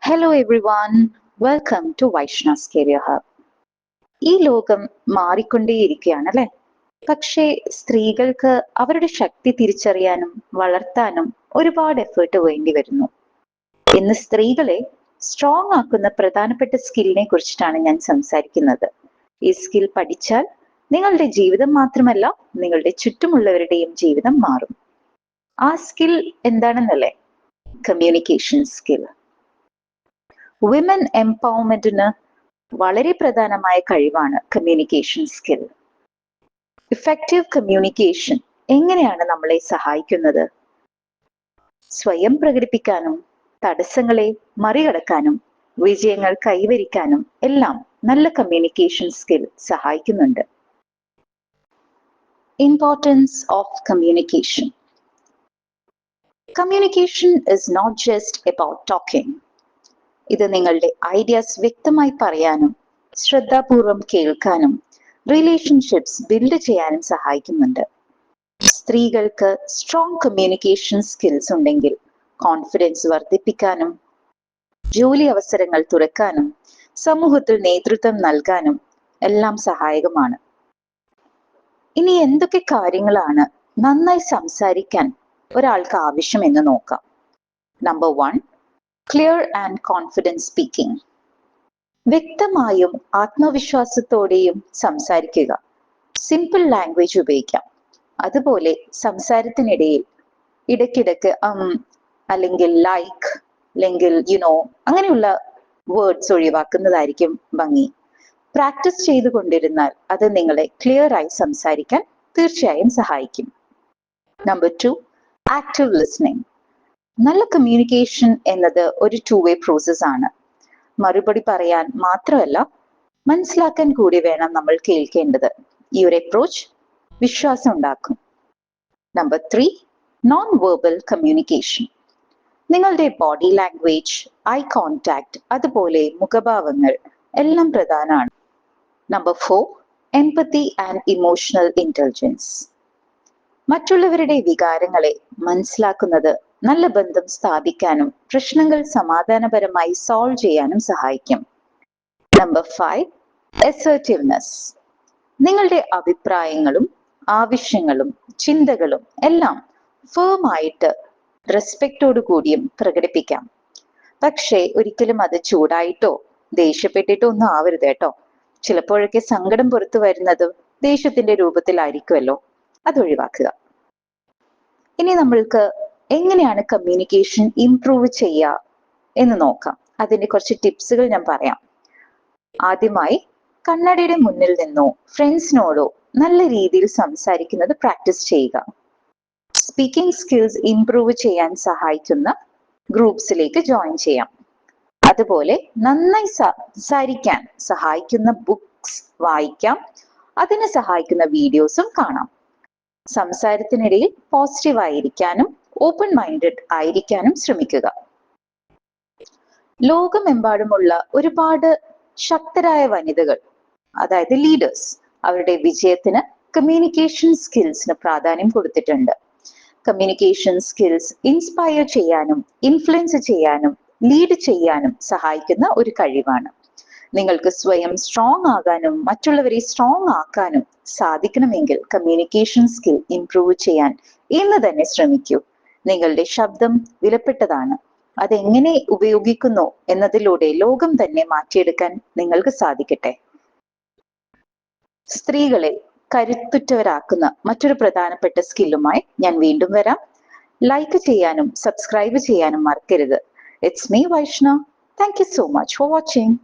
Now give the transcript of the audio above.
Hello everyone, welcome to Vaishna's Career Hub. ഈ ലോകം മാറിക്കൊണ്ടേയിരിക്കുകയാണ് അല്ലെ? പക്ഷേ സ്ത്രീകൾക്ക് അവരുടെ ശക്തി തിരിച്ചറിയാനും വളർത്താനും ഒരുപാട് എഫേർട്ട് വേണ്ടി വരുന്നു. ഇന്ന് സ്ത്രീകളെ സ്ട്രോങ് ആക്കുന്ന പ്രധാനപ്പെട്ട സ്കില്ലിനെ കുറിച്ചിട്ടാണ് ഞാൻ സംസാരിക്കുന്നത്. ഈ സ്കിൽ പഠിച്ചാൽ നിങ്ങളുടെ ജീവിതം മാത്രമല്ല നിങ്ങളുടെ ചുറ്റുമുള്ളവരുടെയും ജീവിതം മാറും. ആ സ്കിൽ എന്താണെന്നല്ലേ? Communication skill. വിമൻ എംപവർമെന്റിന് വളരെ പ്രധാനമായ കഴിവാണ് കമ്മ്യൂണിക്കേഷൻ സ്കിൽ. ഇഫക്റ്റീവ് കമ്മ്യൂണിക്കേഷൻ എങ്ങനെയാണ് നമ്മളെ സഹായിക്കുന്നത്? സ്വയം പ്രകടിപ്പിക്കാനും തടസ്സങ്ങളെ മറികടക്കാനും വിജയങ്ങൾ കൈവരിക്കാനും എല്ലാം നല്ല കമ്മ്യൂണിക്കേഷൻ സ്കിൽ സഹായിക്കുന്നുണ്ട്. Importance of communication. Communication is not just about talking. ഇത് നിങ്ങളുടെ ഐഡിയാസ് വ്യക്തമായി പറയാനും ശ്രദ്ധാപൂർവം കേൾക്കാനും റിലേഷൻഷിപ്സ് ബിൽഡ് ചെയ്യാനും സഹായിക്കുന്നുണ്ട്. സ്ത്രീകൾക്ക് സ്ട്രോങ് കമ്മ്യൂണിക്കേഷൻ സ്കിൽസ് ഉണ്ടെങ്കിൽ കോൺഫിഡൻസ് വർദ്ധിപ്പിക്കാനും ജോലി അവസരങ്ങൾ തുറക്കാനും സമൂഹത്തിൽ നേതൃത്വം നൽകാനും എല്ലാം സഹായകമാണ്. ഇനി എന്തൊക്കെ കാര്യങ്ങളാണ് നന്നായി സംസാരിക്കാൻ ഒരാൾക്ക് ആവശ്യമെന്ന് നോക്കാം. Number 1, clear and confidence speaking. വ്യക്തമായും ആത്മവിശ്വാസത്തോടെയും സംസാരിക്കുക. സിമ്പിൾ ലാംഗ്വേജ് ഉപയോഗിക്കാം. അതുപോലെ സംസാരത്തിനിടയിൽ ഇടയ്ക്കിടയ്ക്ക് അല്ലെങ്കിൽ ലൈക്ക് അല്ലെങ്കിൽ അങ്ങനെയുള്ള വേർഡ്സ് ഒഴിവാക്കുന്നതായിരിക്കും ഭംഗി. പ്രാക്ടീസ് ചെയ്തുകൊണ്ടിരുന്നാൽ അത് നിങ്ങളെ ക്ലിയർ ആയി സംസാരിക്കാൻ തീർച്ചയായും സഹായിക്കും. Number 2, active listening. നല്ല കമ്മ്യൂണിക്കേഷൻ എന്നത് ഒരു 2-way പ്രോസസ് ആണ്. മറുപടി പറയാൻ മാത്രമല്ല മനസ്സിലാക്കാൻ കൂടി വേണം നമ്മൾ കേൾക്കേണ്ടത്. ഈ ഒരു അപ്രോച്ച് വിശ്വാസം ഉണ്ടാക്കും. Number 3, non verbal communication. നിങ്ങളുടെ ബോഡി ലാംഗ്വേജ്, ഐ കോൺടാക്ട്, അതുപോലെ മുഖഭാവങ്ങൾ എല്ലാം പ്രധാനമാണ്. Number 4, empathy and emotional intelligence. മറ്റുള്ളവരുടെ വികാരങ്ങളെ മനസ്സിലാക്കുന്നത് നല്ല ബന്ധം സ്ഥാപിക്കാനും പ്രശ്നങ്ങൾ സമാധാനപരമായി സോൾവ് ചെയ്യാനും സഹായിക്കും. Number 5, assertiveness. നിങ്ങളുടെ അഭിപ്രായങ്ങളും ആവശ്യങ്ങളും ചിന്തകളും എല്ലാം ഫേം ആയിട്ട് റെസ്പെക്റ്റോടു കൂടിയും പ്രകടിപ്പിക്കാം. പക്ഷേ ഒരിക്കലും അത് ചൂടായിട്ടോ ദേഷ്യപ്പെട്ടിട്ടോ ഒന്നും ആവരുത് കേട്ടോ. ചിലപ്പോഴൊക്കെ സങ്കടം പുറത്തു വരുന്നത് ദേഷ്യത്തിന്റെ രൂപത്തിലായിരിക്കുമല്ലോ, അത് ഒഴിവാക്കുക. ഇനി നമ്മൾക്ക് എങ്ങനെയാണ് കമ്മ്യൂണിക്കേഷൻ ഇംപ്രൂവ് ചെയ്യുക എന്ന് നോക്കാം. അതിന്റെ കുറച്ച് ടിപ്സുകൾ ഞാൻ പറയാം. ആദ്യമായി കണ്ണടയുടെ മുന്നിൽ നിന്നോ ഫ്രണ്ട്സിനോടോ നല്ല രീതിയിൽ സംസാരിക്കുന്നത് പ്രാക്ടീസ് ചെയ്യുക. സ്പീക്കിംഗ് സ്കിൽസ് ഇംപ്രൂവ് ചെയ്യാൻ സഹായിക്കുന്ന ഗ്രൂപ്പ്സിലേക്ക് ജോയിൻ ചെയ്യാം. അതുപോലെ നന്നായി സംസാരിക്കാൻ സഹായിക്കുന്ന ബുക്സ് വായിക്കാം. അതിനെ സഹായിക്കുന്ന വീഡിയോസും കാണാം. സംസാരത്തിനിടയിൽ പോസിറ്റീവ് ആയിരിക്കാനും ഓപ്പൺ മൈൻഡഡ് ആയിരിക്കാനും ശ്രമിക്കുക. ലോകമെമ്പാടുമുള്ള ഒരുപാട് ശക്തരായ വനിതകൾ, അതായത് ലീഡേഴ്സ്, അവരുടെ വിജയത്തിന് കമ്മ്യൂണിക്കേഷൻ സ്കിൽസിന് പ്രാധാന്യം കൊടുത്തിട്ടുണ്ട്. കമ്മ്യൂണിക്കേഷൻ സ്കിൽസ് ഇൻസ്പയർ ചെയ്യാനും ഇൻഫ്ലുവൻസ് ചെയ്യാനും ലീഡ് ചെയ്യാനും സഹായിക്കുന്ന ഒരു കഴിവാണ്. നിങ്ങൾക്ക് സ്വയം സ്ട്രോങ് ആകാനും മറ്റുള്ളവരെ സ്ട്രോങ് ആക്കാനും സാധിക്കണമെങ്കിൽ കമ്മ്യൂണിക്കേഷൻ സ്കിൽ ഇംപ്രൂവ് ചെയ്യാൻ ഇന്ന് തന്നെ ശ്രമിക്കൂ. നിങ്ങളുടെ ശബ്ദം വിലപ്പെട്ടതാണ്. അതെങ്ങനെ ഉപയോഗിക്കുന്നു എന്നതിലൂടെ ലോകം തന്നെ മാറ്റിയെടുക്കാൻ നിങ്ങൾക്ക് സാധിക്കട്ടെ. സ്ത്രീകളെ കരുത്തുറ്റവരാക്കുന്ന മറ്റൊരു പ്രധാനപ്പെട്ട സ്കില്ലുമായി ഞാൻ വീണ്ടും വരാം. ലൈക്ക് ചെയ്യാനും സബ്സ്ക്രൈബ് ചെയ്യാനും മറക്കരുത്. It's me Vaishna. Thank you so much for watching.